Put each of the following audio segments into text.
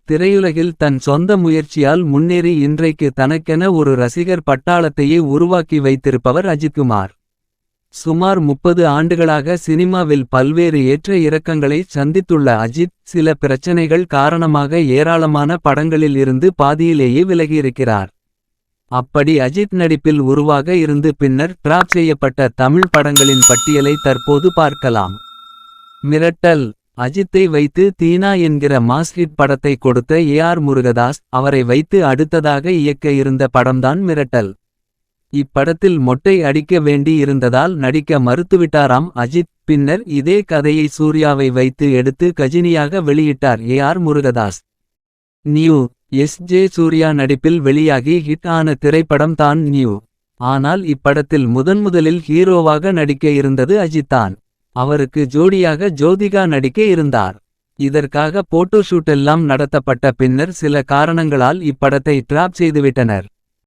திரையுலகில் தன் சொந்த முயற்சியால் முன்னேறி இன்றைக்கு தனக்கென ஒரு ரசிகர் பட்டாளத்தையே உருவாக்கி வைத்திருப்பவர் அஜித்குமார். சுமார் 30 ஆண்டுகளாக சினிமாவில் பல்வேறு ஏற்ற இறக்கங்களை சந்தித்துள்ள அஜித் சில பிரச்சனைகள் காரணமாக ஏராளமான படங்களில் இருந்து பாதியிலேயே விலகியிருக்கிறார். அப்படி அஜித் நடிப்பில் உருவாக இருந்து பின்னர் டிராப் செய்யப்பட்ட தமிழ் படங்களின் பட்டியலை தற்போது பார்க்கலாம். மிரட்டல். அஜித்தை வைத்து தீனா என்கிற மாஸ் ஹிட் படத்தை கொடுத்த ஏஆர் முருகதாஸ் அவரை வைத்து அடுத்ததாக இயக்க இருந்த படம்தான் மிரட்டல். இப்படத்தில் மொட்டை அடிக்க வேண்டி இருந்ததால் நடிக்க மறுத்துவிட்டாராம் அஜித். பின்னர் இதே கதையை சூர்யாவை வைத்து எடுத்து கஜினியாக வெளியிட்டார் ஏஆர் முருகதாஸ். நியூ. எஸ்.ஜே. சூர்யா நடிப்பில் வெளியாகி ஹிட் ஆன திரைப்படம் தான் நியூ. ஆனால் இப்படத்தில் முதன்முதலில் ஹீரோவாக நடிக்க இருந்தது அஜித் தான். அவருக்கு ஜோடியாக ஜோதிகா நடிக்க இருந்தார். இதற்காக போட்டோஷூட் எல்லாம் நடத்தப்பட்ட பின்னர் சில காரணங்களால் இப்படத்தை டிராப் செய்துவிட்டனர்.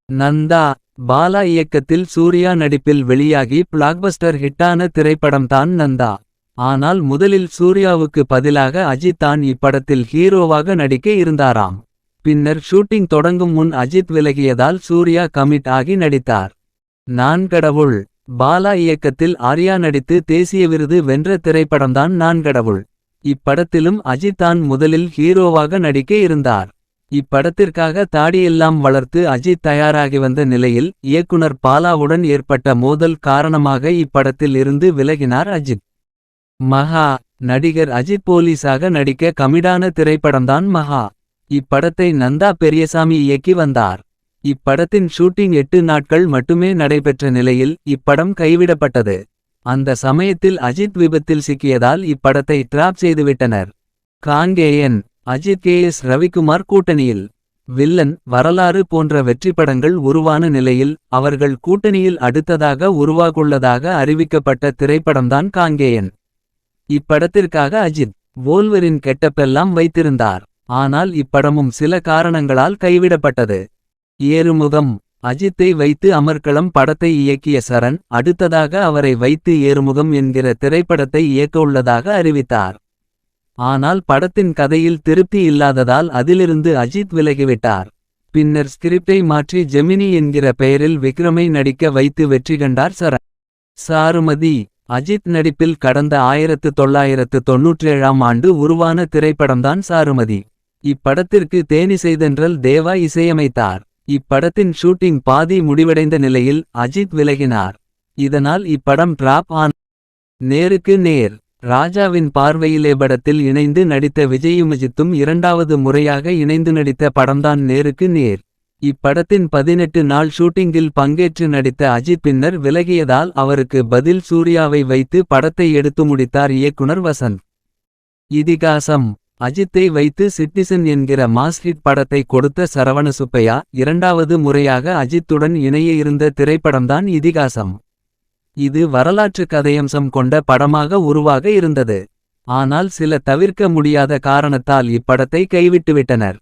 நந்தா. பாலா இயக்கத்தில் சூர்யா நடிப்பில் வெளியாகி பிளாக்பஸ்டர் ஹிட்டான திரைப்படம்தான் நந்தா. ஆனால் முதலில் சூர்யாவுக்கு பதிலாக அஜித் தான் இப்படத்தில் ஹீரோவாக நடிக்க இருந்தாராம். பின்னர் ஷூட்டிங் தொடங்கும் முன் அஜித் விலகியதால் சூர்யா கமிட் ஆகி நடித்தார். நான் கடவுள். பாலா இயக்கத்தில் ஆர்யா நடித்து தேசிய விருது வென்ற திரைப்படம்தான் நான் கடவுள். இப்படத்திலும் அஜித் தான் முதலில் ஹீரோவாக நடிக்க இருந்தார். இப்படத்திற்காக தாடியெல்லாம் வளர்த்து அஜித் தயாராகி வந்த நிலையில் இயக்குனர் பாலாவுடன் ஏற்பட்ட மோதல் காரணமாக இப்படத்தில் இருந்து விலகினார் அஜித். மகா. நடிகர் அஜித் போலீஸாக நடிக்க கமிடான திரைப்படம்தான் மகா. இப்படத்தை நந்தா பெரியசாமி இயக்கி வந்தார். இப்படத்தின் ஷூட்டிங் 8 நாட்கள் மட்டுமே நடைபெற்ற நிலையில் இப்படம் கைவிடப்பட்டது. அந்த சமயத்தில் அஜித் விபத்தில் சிக்கியதால் இப்படத்தை டிராப் செய்துவிட்டனர். காங்கேயன். அஜித் கே.எஸ். ரவிக்குமார் கூட்டணியில். வில்லன். வரலாறு போன்ற வெற்றிப்படங்கள் உருவான நிலையில் அவர்கள் கூட்டணியில் அடுத்ததாக உருவாகுள்ளதாக அறிவிக்கப்பட்ட திரைப்படம்தான் காங்கேயன். இப்படத்திற்காக அஜித் வோல்வரின் கெட்டப்பெல்லாம் வைத்திருந்தார். ஆனால் இப்படமும் சில காரணங்களால் கைவிடப்பட்டது. ஏறுமுகம். அஜித்தை வைத்து அமர்க்களம் படத்தை இயக்கிய சரண் அடுத்ததாக அவரை வைத்து ஏறுமுகம் என்கிற திரைப்படத்தை இயக்க உள்ளதாக அறிவித்தார். ஆனால் படத்தின் கதையில் திருப்தி இல்லாததால் அதிலிருந்து அஜித் விலகிவிட்டார். பின்னர் ஸ்கிரிப்டை மாற்றி ஜெமினி என்கிற பெயரில் விக்ரமை நடிக்க வைத்து வெற்றி கண்டார் சரண். சாருமதி. அஜித் நடிப்பில் கடந்த 1997ஆம் ஆண்டு உருவான திரைப்படம்தான் சாருமதி. இப்படத்திற்கு தேனிசைதென்றல் தேவா இசையமைத்தார். இப்படத்தின் ஷூட்டிங் பாதி முடிவடைந்த நிலையில் அஜித் விலகினார். இதனால் இப்படம் டிராப் ஆன. நேருக்கு நேர். ராஜாவின் பார்வையிலே படத்தில் இணைந்து நடித்த விஜயும் அஜித்தும் இரண்டாவது முறையாக இணைந்து நடித்த படம்தான் நேருக்கு நேர். இப்படத்தின் 18 நாள் ஷூட்டிங்கில் பங்கேற்று நடித்த அஜித் பின்னர் விலகியதால் அவருக்கு பதில் சூர்யாவை வைத்து படத்தை எடுத்து முடித்தார் இயக்குனர் வசந்த். இதிகாசம். அஜித்தை வைத்து சிட்டிசன் என்கிற மாஸ் ஹிட் படத்தை கொடுத்த சரவண சுப்பையா இரண்டாவது முறையாக அஜித்துடன் இணைய இருந்த திரைப்படம்தான் இதிகாசம். இது வரலாற்று கதையம்சம் கொண்ட படமாக உருவாக இருந்தது. ஆனால் சில தவிர்க்க முடியாத காரணத்தால் இப்படத்தை கைவிட்டுவிட்டனர்.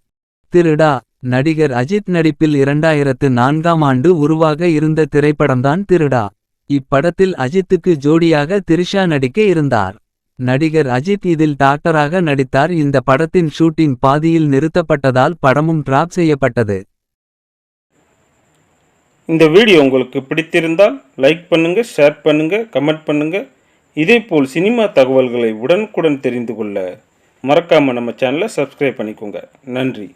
திருடா. நடிகர் அஜித் நடிப்பில் 2004ஆம் ஆண்டு உருவாக இருந்த திரைப்படம்தான் திருடா. இப்படத்தில் அஜித்துக்கு ஜோடியாக திரிஷா நடிக்க இருந்தார். நடிகர் அஜித் இதில் டாக்டராக நடித்தார். இந்த படத்தின் ஷூட்டிங் பாதியில் நிறுத்தப்பட்டதால் படமும் டிராப் செய்யப்பட்டது. இந்த வீடியோ உங்களுக்கு பிடித்திருந்தால் லைக் பண்ணுங்க, ஷேர் பண்ணுங்க, கமெண்ட் பண்ணுங்க. இதேபோல் சினிமா தகவல்களை உடனுக்குடன் தெரிந்து கொள்ள மறக்காம நம்ம சேனலை சப்ஸ்கிரைப் பண்ணிக்கோங்க. நன்றி.